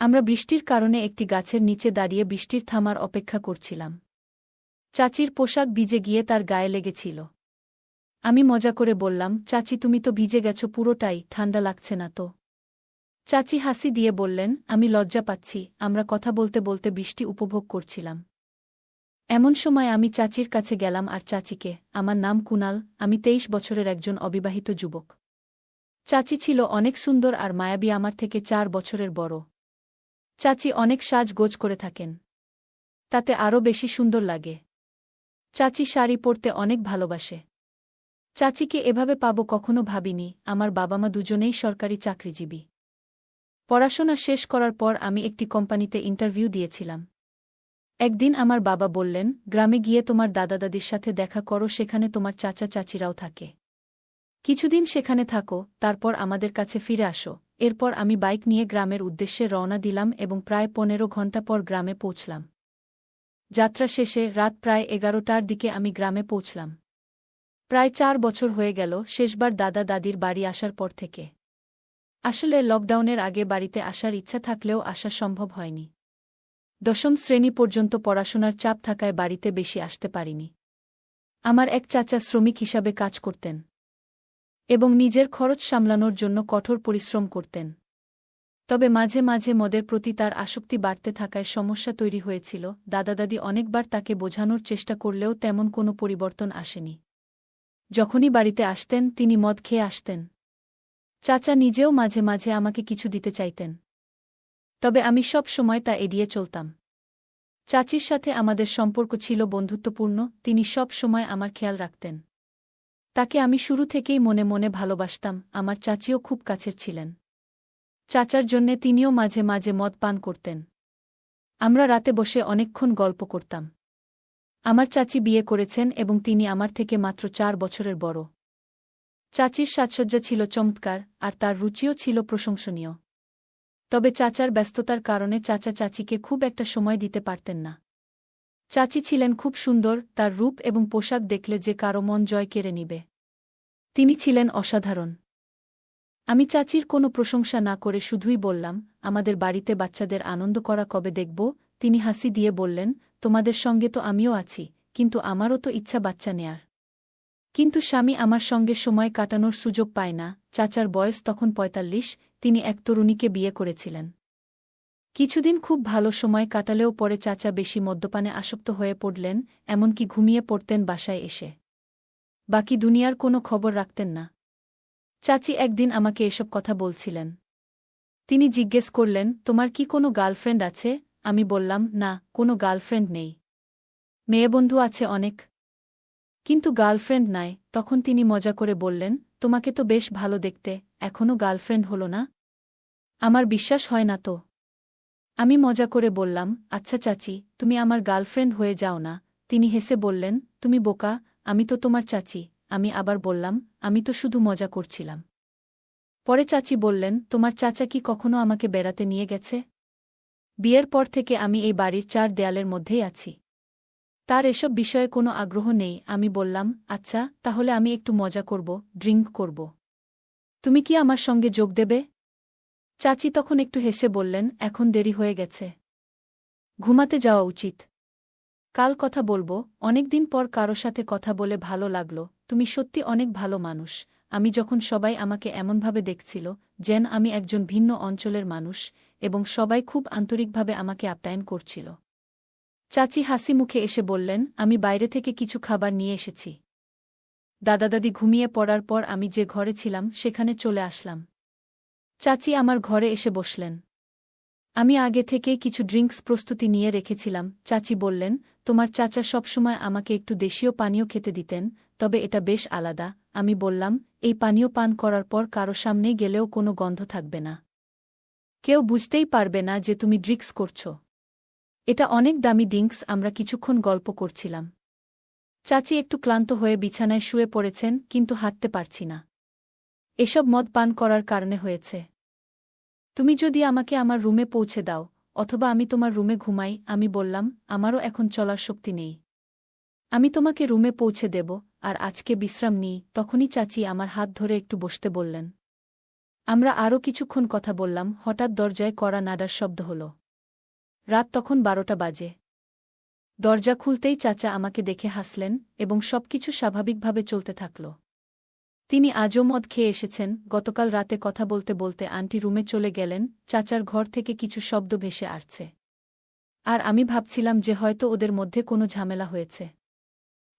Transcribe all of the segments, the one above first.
আমরা বৃষ্টির কারণে একটি গাছের নিচে দাঁড়িয়ে বৃষ্টির থামার অপেক্ষা করছিলাম। চাচির পোশাক ভিজে গিয়ে তার গায়ে লেগেছিল। আমি মজা করে বললাম, চাচি তুমি তো ভিজে গেছ পুরোটাই, ঠান্ডা লাগছে না তো? চাচি হাসি দিয়ে বললেন, আমি লজ্জা পাচ্ছি, আমরা কথা বলতে বলতে বৃষ্টি উপভোগ করছিলাম। এমন সময় আমি চাচির কাছে গেলাম আর চাচিকে, আমার নাম কুনাল, আমি 23 বছরের একজন অবিবাহিত যুবক। চাচি ছিল অনেক সুন্দর আর মায়াবী, আমার থেকে 4 বছরের বড়। চাচি অনেক সাজগোজ করে থাকেন, তাতে আরও বেশি সুন্দর লাগে। চাচি শাড়ি পরতে অনেক ভালোবাসে। চাচিকে এভাবে পাবো কখনো ভাবিনি। আমার বাবা মা দুজনেই সরকারি চাকরিজীবী। পড়াশোনা শেষ করার পর আমি একটি কোম্পানিতে ইন্টারভিউ দিয়েছিলাম। একদিন আমার বাবা বললেন, গ্রামে গিয়ে তোমার দাদা দাদির সাথে দেখা করো, সেখানে তোমার চাচা চাচিরাও থাকে। কিছুদিন সেখানে থাকো, তারপর আমাদের কাছে ফিরে আসো। এরপর আমি বাইক নিয়ে গ্রামের উদ্দেশ্যে রওনা দিলাম এবং প্রায় 15 ঘণ্টা পর গ্রামে পৌঁছলাম। যাত্রা শেষে রাত প্রায় 11টার দিকে আমি গ্রামে পৌঁছলাম। প্রায় 4 বছর হয়ে গেল শেষবার দাদা দাদির বাড়ি আসার পর থেকে। আসলে লকডাউনের আগে বাড়িতে আসার ইচ্ছা থাকলেও আসা সম্ভব হয়নি। 10ম শ্রেণী পর্যন্ত পড়াশোনার চাপ থাকায় বাড়িতে বেশি আসতে পারিনি। আমার এক চাচা শ্রমিক হিসাবে কাজ করতেন এবং নিজের খরচ সামলানোর জন্য কঠোর পরিশ্রম করতেন। তবে মাঝে মাঝে মদের প্রতি তার আসক্তি বাড়তে থাকায় সমস্যা তৈরি হয়েছিল। দাদা দাদি অনেকবার তাকে বোঝানোর চেষ্টা করলেও তেমন কোনো পরিবর্তন আসেনি। যখনই বাড়িতে আসতেন তিনি মদ খেয়ে আসতেন। চাচা নিজেও মাঝে মাঝে আমাকে কিছু দিতে চাইতেন, তবে আমি সব সময় তা এড়িয়ে চলতাম। চাচির সাথে আমাদের সম্পর্ক ছিল বন্ধুত্বপূর্ণ, তিনি সব সময় আমার খেয়াল রাখতেন। তাকে আমি শুরু থেকেই মনে মনে ভালোবাসতাম। আমার চাচিও খুব কাছের ছিলেন। চাচার জন্যে তিনিও মাঝে মাঝে মদ পান করতেন। আমরা রাতে বসে অনেকক্ষণ গল্প করতাম। আমার চাচি বিয়ে করেছেন এবং তিনি আমার থেকে মাত্র 4 বছরের বড়। চাচির সাজসজ্জা ছিল চমৎকার আর তার রুচিও ছিল প্রশংসনীয়। তবে চাচার ব্যস্ততার কারণে চাচা চাচিকে খুব একটা সময় দিতে পারতেন না। চাচি ছিলেন খুব সুন্দর, তার রূপ এবং পোশাক দেখলে যে কারো মন জয় কেড়ে নিবে। তিনি ছিলেন অসাধারণ। আমি চাচির কোনো প্রশংসা না করে শুধুই বললাম, আমাদের বাড়িতে বাচ্চাদের আনন্দ করা কবে দেখব? তিনি হাসি দিয়ে বললেন, তোমাদের সঙ্গে তো আমিও আছি, কিন্তু আমারও তো ইচ্ছা বাচ্চা নেয়ার। কিন্তু স্বামী আমার সঙ্গে সময় কাটানোর সুযোগ পায় না। চাচার বয়স তখন 45, তিনি এক তরুণীকে বিয়ে করেছিলেন। কিছুদিন খুব ভালো সময় কাটালেও পরে চাচা বেশি মদ্যপানে আসক্ত হয়ে পড়লেন, এমনকি ঘুমিয়ে পড়তেন বাসায় এসে। বাকি দুনিয়ার কোনো খবর রাখতেন না। চাচি একদিন আমাকে এসব কথা বলছিলেন। তিনি জিজ্ঞেস করলেন, তোমার কি কোনো গার্লফ্রেন্ড আছে? আমি বললাম, না, কোনো গার্লফ্রেন্ড নেই। মেয়েবন্ধু আছে অনেক, কিন্তু গার্লফ্রেন্ড নাই। তখন তিনি মজা করে বললেন, তোমাকে তো বেশ ভালো দেখতে, এখনও গার্লফ্রেন্ড হলো না? আমার বিশ্বাস হয় না তো। আমি মজা করে বললাম, আচ্ছা চাচি, তুমি আমার গার্লফ্রেন্ড হয়ে যাও না। তিনি হেসে বললেন, তুমি বোকা, আমি তো তোমার চাচি। আমি আবার বললাম, আমি তো শুধু মজা করছিলাম। পরে চাচি বললেন, তোমার চাচা কি কখনো আমাকে বেড়াতে নিয়ে গেছে? বিয়ের পর থেকে আমি এই বাড়ির 4 দেয়ালের মধ্যেই আছি। তার এসব বিষয়ে কোনো আগ্রহ নেই। আমি বললাম, আচ্ছা, তাহলে আমি একটু মজা করব, ড্রিঙ্ক করব। তুমি কি আমার সঙ্গে যোগ দেবে? চাচি তখন একটু হেসে বললেন, এখন দেরি হয়ে গেছে, ঘুমাতে যাওয়া উচিত। কাল কথা বলবো। অনেকদিন পর কারো সাথে কথা বলে ভালো লাগলো। তুমি সত্যি অনেক ভালো মানুষ। আমি যখন সবাই আমাকে এমনভাবে দেখছিল যেন আমি একজন ভিন্ন অঞ্চলের মানুষ, এবং সবাই খুব আন্তরিকভাবে আমাকে আপ্যায়ন করছিল। চাচি হাসি মুখে এসে বললেন, আমি বাইরে থেকে কিছু খাবার নিয়ে এসেছি। দাদা দাদি ঘুমিয়ে পড়ার পর আমি যে ঘরে ছিলাম সেখানে চলে আসলাম। চাচি আমার ঘরে এসে বসলেন। আমি আগে থেকেই কিছু ড্রিঙ্কস প্রস্তুতি নিয়ে রেখেছিলাম। চাচি বললেন, তোমার চাচা সবসময় আমাকে একটু দেশীয় পানীয় খেতে দিতেন, তবে এটা বেশ আলাদা। আমি বললাম, এই পানীয় পান করার পর কারো সামনে গেলেও কোনো গন্ধ থাকবে না। কেউ বুঝতেই পারবে না যে তুমি ড্রিঙ্কস করছ। এটা অনেক দামি ড্রিঙ্কস। আমরা কিছুক্ষণ গল্প করছিলাম। চাচি একটু ক্লান্ত হয়ে বিছানায় শুয়ে পড়েছেন, কিন্তু হাঁটতে পারছি না। এসব মদ পান করার কারণে হয়েছে। তুমি যদি আমাকে আমার রুমে পৌঁছে দাও, অথবা আমি তোমার রুমে ঘুমাই। আমি বললাম, আমারও এখন চলার শক্তি নেই। আমি তোমাকে রুমে পৌঁছে দেব, আর আজকে বিশ্রাম নিই। তখনই চাচি আমার হাত ধরে একটু বসতে বললেন। আমরা আরও কিছুক্ষণ কথা বললাম, হঠাৎ দরজায় কড়া নাড়ার শব্দ হল। রাত তখন 12টা বাজে। দরজা খুলতেই চাচা আমাকে দেখে হাসলেন এবং সবকিছু স্বাভাবিকভাবে চলতে থাকল। তিনি আজও মদ খেয়ে এসেছেন। গতকাল রাতে কথা বলতে বলতে আন্টি রুমে চলে গেলেন। চাচার ঘর থেকে কিছু শব্দ ভেসে আসছে। আর আমি ভাবছিলাম যে হয়তো ওদের মধ্যে কোনো ঝামেলা হয়েছে।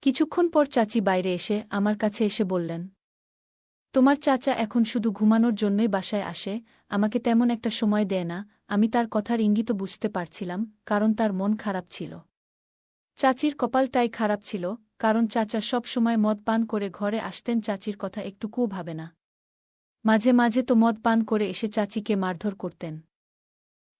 কিছুক্ষণ পর চাচি বাইরে এসে আমার কাছে এসে বললেন, তোমার চাচা এখন শুধু ঘুমানোর জন্যই বাসায় আসে, আমাকে তেমন একটা সময় দেয় না। আমি তার কথার ইঙ্গিতও বুঝতে পারছিলাম, কারণ তার মন খারাপ ছিল। চাচির কপালটাই খারাপ ছিল, কারণ চাচা সব সময় মদ পান করে ঘরে আসতেন। চাচির কথা একটুকুও ভাবে না। মাঝে মাঝে তো মদ পান করে এসে চাচিকে মারধর করতেন।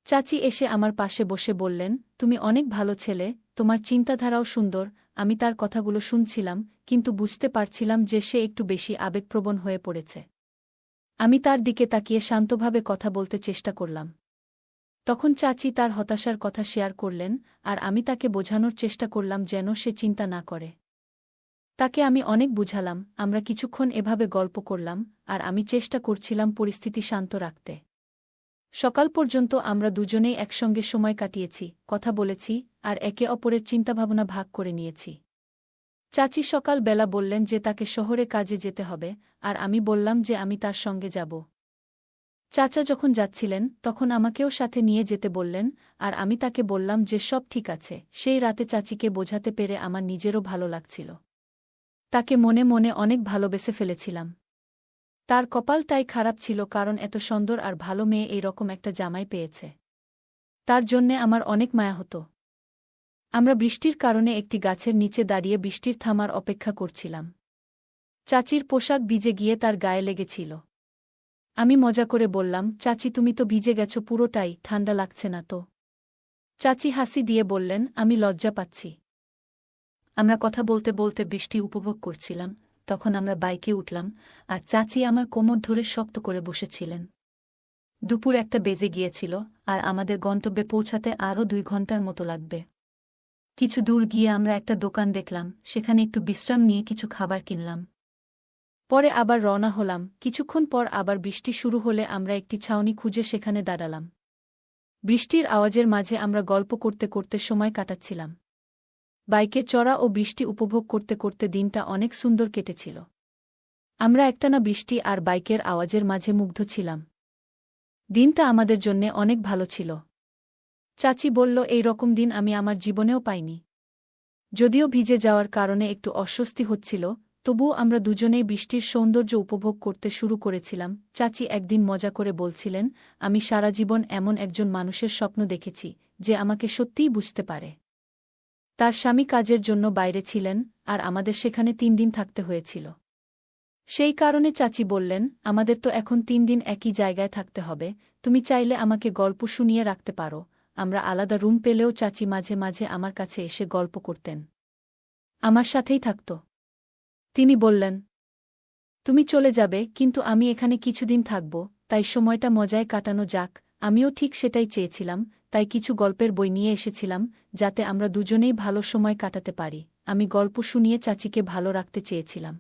চাচি এসে আমার পাশে বসে বললেন, তুমি অনেক ভালো ছেলে, তোমার চিন্তাধারাও সুন্দর। আমি তার কথাগুলো শুনছিলাম, কিন্তু বুঝতে পারছিলাম যে সে একটু বেশি আবেগপ্রবণ হয়ে পড়েছে। আমি তার দিকে তাকিয়ে শান্তভাবে কথা বলতে চেষ্টা করলাম। তখন চাচি তার হতাশার কথা শেয়ার করলেন, আর আমি তাকে বোঝানোর চেষ্টা করলাম যেন সে চিন্তা না করে। তাকে আমি অনেক বুঝালাম। আমরা কিছুক্ষণ এভাবে গল্প করলাম, আর আমি চেষ্টা করছিলাম পরিস্থিতি শান্ত রাখতে। সকাল পর্যন্ত আমরা দুজনেই একসঙ্গে সময় কাটিয়েছি, কথা বলেছি, আর একে অপরের চিন্তাভাবনা ভাগ করে নিয়েছি। চাচি সকাল বেলা বললেন যে তাকে শহরে কাজে যেতে হবে, আর আমি বললাম যে আমি তার সঙ্গে যাব। চাচা যখন যাচ্ছিলেন তখন আমাকেও সাথে নিয়ে যেতে বললেন, আর আমি তাকে বললাম যে সব ঠিক আছে। সেই রাতে চাচিকে বোঝাতে পেরে আমার নিজেরও ভালো লাগছিল। তাকে মনে মনে অনেক ভালোবেসে ফেলেছিলাম। তার কপালটাই খারাপ ছিল, কারণ এত সুন্দর আর ভালো মেয়ে এই রকম একটা জামাই পেয়েছে। তার জন্যে আমার অনেক মায়া হতো। আমরা বৃষ্টির কারণে একটি গাছের নিচে দাঁড়িয়ে বৃষ্টির থামার অপেক্ষা করছিলাম। চাচির পোশাক ভিজে গিয়ে তার গায়ে লেগেছিল। আমি মজা করে বললাম, চাচি তুমি তো ভিজে গেছো পুরোটাই, ঠান্ডা লাগছে না তো? চাচি হাসি দিয়ে বললেন, আমি লজ্জা পাচ্ছি। আমরা কথা বলতে বলতে বৃষ্টি উপভোগ করছিলাম। তখন আমরা বাইকে উঠলাম, আর চাচি আমার কোমর ধরে শক্ত করে বসেছিলেন। দুপুর 1টা বেজে গিয়েছিল, আর আমাদের গন্তব্যে পৌঁছাতে আরও 2 ঘন্টার মতো লাগবে। কিছু দূর গিয়ে আমরা একটা দোকান দেখলাম, সেখানে একটু বিশ্রাম নিয়ে কিছু খাবার কিনলাম। পরে আবার রওনা হলাম। কিছুক্ষণ পর আবার বৃষ্টি শুরু হলে আমরা একটি ছাউনি খুঁজে সেখানে দাঁড়ালাম। বৃষ্টির আওয়াজের মাঝে আমরা গল্প করতে করতে সময় কাটাচ্ছিলাম। বাইকে চড়া ও বৃষ্টি উপভোগ করতে করতে দিনটা অনেক সুন্দর কেটেছিল। আমরা একটানা বৃষ্টি আর বাইকের আওয়াজের মাঝে মুগ্ধ ছিলাম। দিনটা আমাদের জন্যে অনেক ভালো ছিল। চাচি বলল, এই রকম দিন আমি আমার জীবনেও পাইনি। যদিও ভিজে যাওয়ার কারণে একটু অস্বস্তি হচ্ছিল, তবুও আমরা দুজনেই বৃষ্টির সৌন্দর্য উপভোগ করতে শুরু করেছিলাম। চাচি একদিন মজা করে বলছিলেন, আমি সারা জীবন এমন একজন মানুষের স্বপ্ন দেখেছি যে আমাকে সত্যিই বুঝতে পারে। তার স্বামী কাজের জন্য বাইরে ছিলেন, আর আমাদের সেখানে 3 দিন থাকতে হয়েছিল। সেই কারণে চাচি বললেন, আমাদের তো এখন 3 দিন একই জায়গায় থাকতে হবে, তুমি চাইলে আমাকে গল্প শুনিয়ে রাখতে পারো। আমরা আলাদা রুম পেলেও চাচি মাঝে মাঝে আমার কাছে এসে গল্প করতেন। আমার সাথেই থাকত। তিনি বললেন, তুমি চলে যাবে, কিন্তু আমি এখানে কিছুদিন থাকব, তাই সময়টা মজায় কাটানো যাক। আমিও ঠিক সেটাই চেয়েছিলাম, তাই কিছু গল্পের বই নিয়ে এসেছিলাম, যাতে আমরা দুজনেই ভালো সময় কাটাতে পারি। আমি গল্প শুনিয়ে চাচিকে ভালো রাখতে চেয়েছিলাম।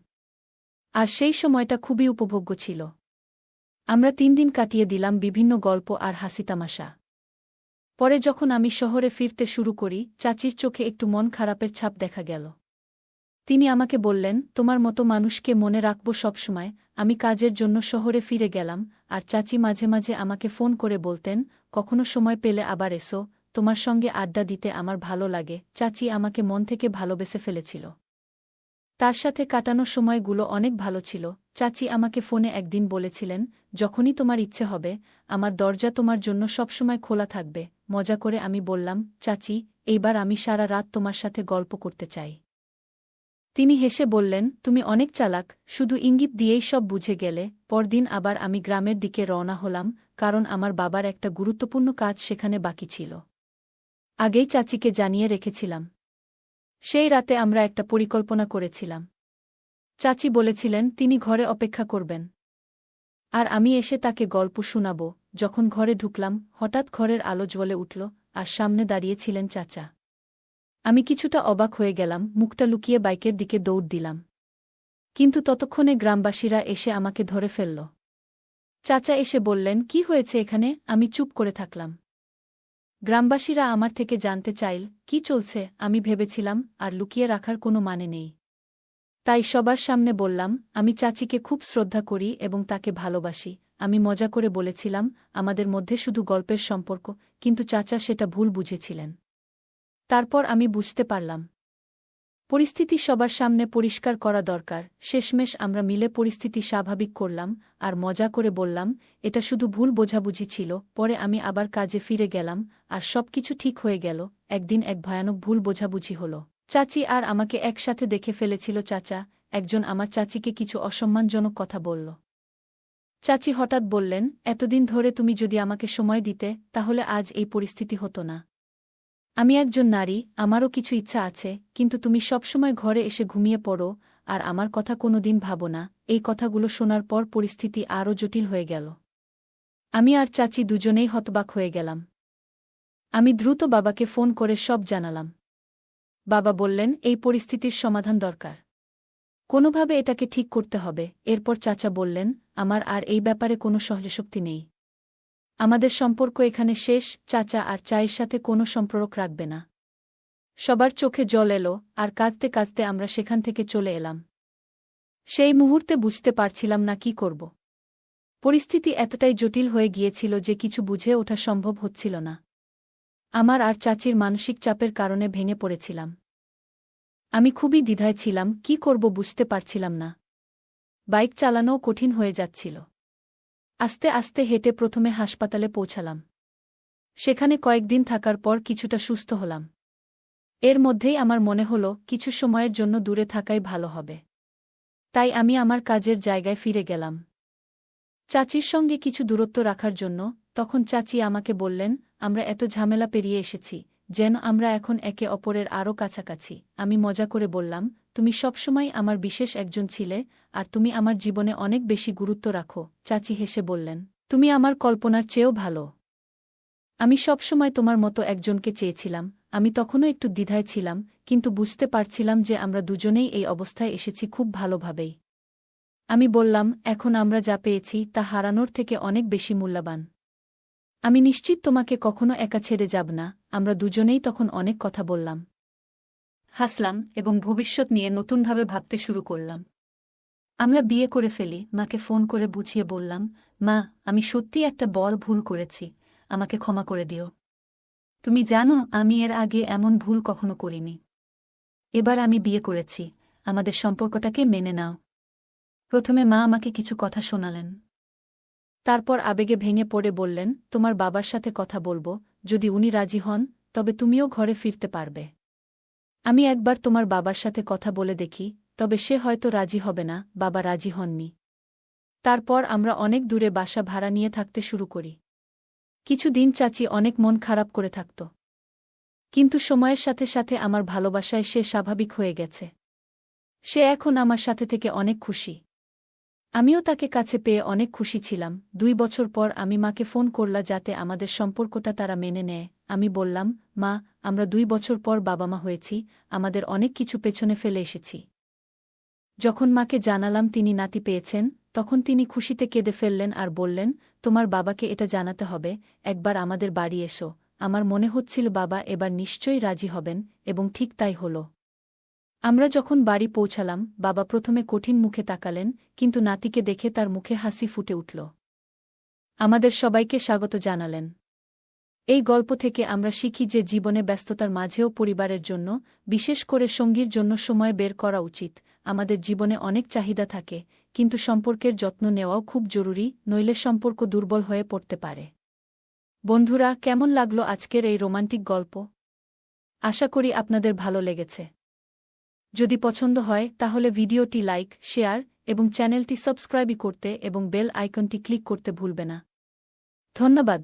আর সেই সময়টা খুবই উপভোগ্য ছিল। আমরা 3 দিন কাটিয়ে দিলাম বিভিন্ন গল্প আর হাসিতামাশা। পরে যখন আমি শহরে ফিরতে শুরু করি, চাচির চোখে একটু মন খারাপের ছাপ দেখা গেল। তিনি আমাকে বললেন, তোমার মতো মানুষকে মনে রাখব সবসময়। আমি কাজের জন্য শহরে ফিরে গেলাম, আর চাচি মাঝে মাঝে আমাকে ফোন করে বলতেন, কখনো সময় পেলে আবার এসো, তোমার সঙ্গে আড্ডা দিতে আমার ভালো লাগে। চাচি আমাকে মন থেকে ভালোবেসে ফেলেছিল। তার সাথে কাটানো সময়গুলো অনেক ভালো ছিল। চাচি আমাকে ফোনে একদিন বলেছিলেন, যখনই তোমার ইচ্ছে হবে, আমার দরজা তোমার জন্য সবসময় খোলা থাকবে। মজা করে আমি বললাম, চাচি, এইবার আমি সারা রাত তোমার সাথে গল্প করতে চাই। তিনি হেসে বললেন, তুমি অনেক চালাক, শুধু ইঙ্গিত দিয়েই সব বুঝে গেলে। পরদিন আবার আমি গ্রামের দিকে রওনা হলাম, কারণ আমার বাবার একটা গুরুত্বপূর্ণ কাজ সেখানে বাকি ছিল। আগেই চাচিকে জানিয়ে রেখেছিলাম। সেই রাতে আমরা একটা পরিকল্পনা করেছিলাম। চাচি বলেছিলেন তিনি ঘরে অপেক্ষা করবেন, আর আমি এসে তাকে গল্প শোনাব। যখন ঘরে ঢুকলাম, হঠাৎ ঘরের আলো জ্বলে উঠল, আর সামনে দাঁড়িয়েছিলেন চাচা। আমি কিছুটা অবাক হয়ে গেলাম, মুখটা লুকিয়ে বাইকের দিকে দৌড় দিলাম। কিন্তু ততক্ষণে গ্রামবাসীরা এসে আমাকে ধরে ফেলল। চাচা এসে বললেন, কি হয়েছে এখানে? আমি চুপ করে থাকলাম। গ্রামবাসীরা আমার থেকে জানতে চাইল, কি চলছে। আমি ভেবেছিলাম আর লুকিয়ে রাখার কোনো মানে নেই। তাই সবার সামনে বললাম, আমি চাচিকে খুব শ্রদ্ধা করি এবং তাকে ভালোবাসি। আমি মজা করে বলেছিলাম, আমাদের মধ্যে শুধু গল্পের সম্পর্ক, কিন্তু চাচা সেটা ভুল বুঝেছিলেন। তারপর আমি বুঝতে পারলাম, পরিস্থিতি সবার সামনে পরিষ্কার করা দরকার। শেষমেশ আমরা মিলে পরিস্থিতি স্বাভাবিক করলাম আর মজা করে বললাম, এটা শুধু ভুল বোঝাবুঝি ছিল। পরে আমি আবার কাজে ফিরে গেলাম আর সবকিছু ঠিক হয়ে গেল। একদিন এক ভয়ানক ভুল বোঝাবুঝি হল। চাচি আর আমাকে একসাথে দেখে ফেলেছিল। একজন আমার চাচিকে কিছু অসম্মানজনক কথা বলল। চাচি হঠাৎ বললেন, এতদিন ধরে তুমি যদি আমাকে সময় দিতে, তাহলে আজ এই পরিস্থিতি হতো না। আমি একজন নারী, আমারও কিছু ইচ্ছা আছে, কিন্তু তুমি সবসময় ঘরে এসে ঘুমিয়ে পড়ো আর আমার কথা কোনোদিন ভাবো না। এই কথাগুলো শোনার পর পরিস্থিতি আরও জটিল হয়ে গেল। আমি আর চাচি দুজনেই হতবাক হয়ে গেলাম। আমি দ্রুত বাবাকে ফোন করে সব জানালাম। বাবা বললেন, এই পরিস্থিতির সমাধান দরকার। কোনোভাবে এটাকে ঠিক করতে হবে। এরপর চাচা বললেন, আমার আর এই ব্যাপারে কোনো সহ্যশক্তি নেই। আমাদের সম্পর্ক এখানে শেষ। চাচা আর চায়ের সাথে কোনো সম্পর্ক রাখবে না। সবার চোখে জল এলো আর কাঁদতে কাঁদতে আমরা সেখান থেকে চলে এলাম। সেই মুহূর্তে বুঝতে পারছিলাম না কি করব। পরিস্থিতি এতটাই জটিল হয়ে গিয়েছিল যে কিছু বুঝে ওঠা সম্ভব হচ্ছিল না। আমার আর চাচির মানসিক চাপের কারণে ভেঙে পড়েছিলাম। আমি খুবই দ্বিধায় ছিলাম, কি করব বুঝতে পারছিলাম না। বাইক চালানোও কঠিন হয়ে যাচ্ছিল। আস্তে আস্তে হেঁটে প্রথমে হাসপাতালে পৌঁছালাম। সেখানে কয়েকদিন থাকার পর কিছুটা সুস্থ হলাম। এর মধ্যেই আমার মনে হল, কিছু সময়ের জন্য দূরে থাকাই ভালো হবে। তাই আমি আমার কাজের জায়গায় ফিরে গেলাম, চাচির সঙ্গে কিছু দূরত্ব রাখার জন্য। তখন চাচি আমাকে বললেন, আমরা এত ঝামেলা পেরিয়ে এসেছি, যেন আমরা এখন একে অপরের আরও কাছাকাছি। আমি মজা করে বললাম, তুমি সবসময় আমার বিশেষ একজন ছিলে আর তুমি আমার জীবনে অনেক বেশি গুরুত্ব রাখো। চাচি হেসে বললেন, তুমি আমার কল্পনার চেয়েও ভালো। আমি সবসময় তোমার মতো একজনকে চেয়েছিলাম। আমি তখনও একটু দ্বিধায় ছিলাম, কিন্তু বুঝতে পারছিলাম যে আমরা দুজনেই এই অবস্থায় এসেছি খুব ভালোভাবেই। আমি বললাম, এখন আমরা যা পেয়েছি তা হারানোর থেকে অনেক বেশি মূল্যবান। আমি নিশ্চিত তোমাকে কখনো একা ছেড়ে যাব না। আমরা দুজনেই তখন অনেক কথা বললাম, হাসলাম এবং ভবিষ্যৎ নিয়ে নতুনভাবে ভাবতে শুরু করলাম। আমরা বিয়ে করে ফেলি। মাকে ফোন করে বুঝিয়ে বললাম, মা, আমি সত্যিই একটা বড় ভুল করেছি, আমাকে ক্ষমা করে দিও। তুমি জানো, আমি এর আগে এমন ভুল কখনো করিনি। এবার আমি বিয়ে করেছি, আমাদের সম্পর্কটাকে মেনে নাও। প্রথমে মা আমাকে কিছু কথা শোনালেন। তারপর আবেগে ভেঙে পড়ে বললেন, তোমার বাবার সাথে কথা বলবো, যদি উনি রাজি হন তবে তুমিও ঘরে ফিরতে পারবে। আমি একবার তোমার বাবার সাথে কথা বলে দেখি, তবে সে হয়তো রাজি হবে না। বাবা রাজি হননি। তারপর আমরা অনেক দূরে বাসা ভাড়া নিয়ে থাকতে শুরু করি। কিছুদিন চাচি অনেক মন খারাপ করে থাকত, কিন্তু সময়ের সাথে সাথে আমার ভালোবাসায় সে স্বাভাবিক হয়ে গেছে। সে এখন আমার সাথে থেকে অনেক খুশি। আমিও তাকে কাছে পেয়ে অনেক খুশি ছিলাম। 2 বছর পর আমি মাকে ফোন করলা যাতে আমাদের সম্পর্কটা তারা মেনে নেয়। আমি বললাম, মা, আমরা 2 বছর পর বাবা মা হয়েছি, আমাদের অনেক কিছু পেছনে ফেলে এসেছি। যখন মাকে জানালাম তিনি নাতি পেয়েছেন, তখন তিনি খুশিতে কেঁদে ফেললেন আর বললেন, তোমার বাবাকে এটা জানাতে হবে, একবার আমাদের বাড়ি এসো। আমার মনে হচ্ছিল বাবা এবার নিশ্চয়ই রাজি হবেন, এবং ঠিক তাই হল। আমরা যখন বাড়ি পৌঁছালাম, বাবা প্রথমে কঠিন মুখে তাকালেন, কিন্তু নাতিকে দেখে তার মুখে হাসি ফুটে উঠল। আমাদের সবাইকে স্বাগত জানালেন। এই গল্প থেকে আমরা শিখি যে জীবনে ব্যস্ততার মাঝেও পরিবারের জন্য, বিশেষ করে সঙ্গীর জন্য সময় বের করা উচিত। আমাদের জীবনে অনেক চাহিদা থাকে, কিন্তু সম্পর্কের যত্ন নেওয়াও খুব জরুরি, নইলে সম্পর্ক দুর্বল হয়ে পড়তে পারে। বন্ধুরা, কেমন লাগলো আজকের এই রোমান্টিক গল্প? আশা করি আপনাদের ভালো লেগেছে। যদি পছন্দ হয় তাহলে ভিডিওটি লাইক, শেয়ার এবং চ্যানেলটি সাবস্ক্রাইব করতে এবং বেল আইকনটি ক্লিক করতে ভুলবে না। ধন্যবাদ।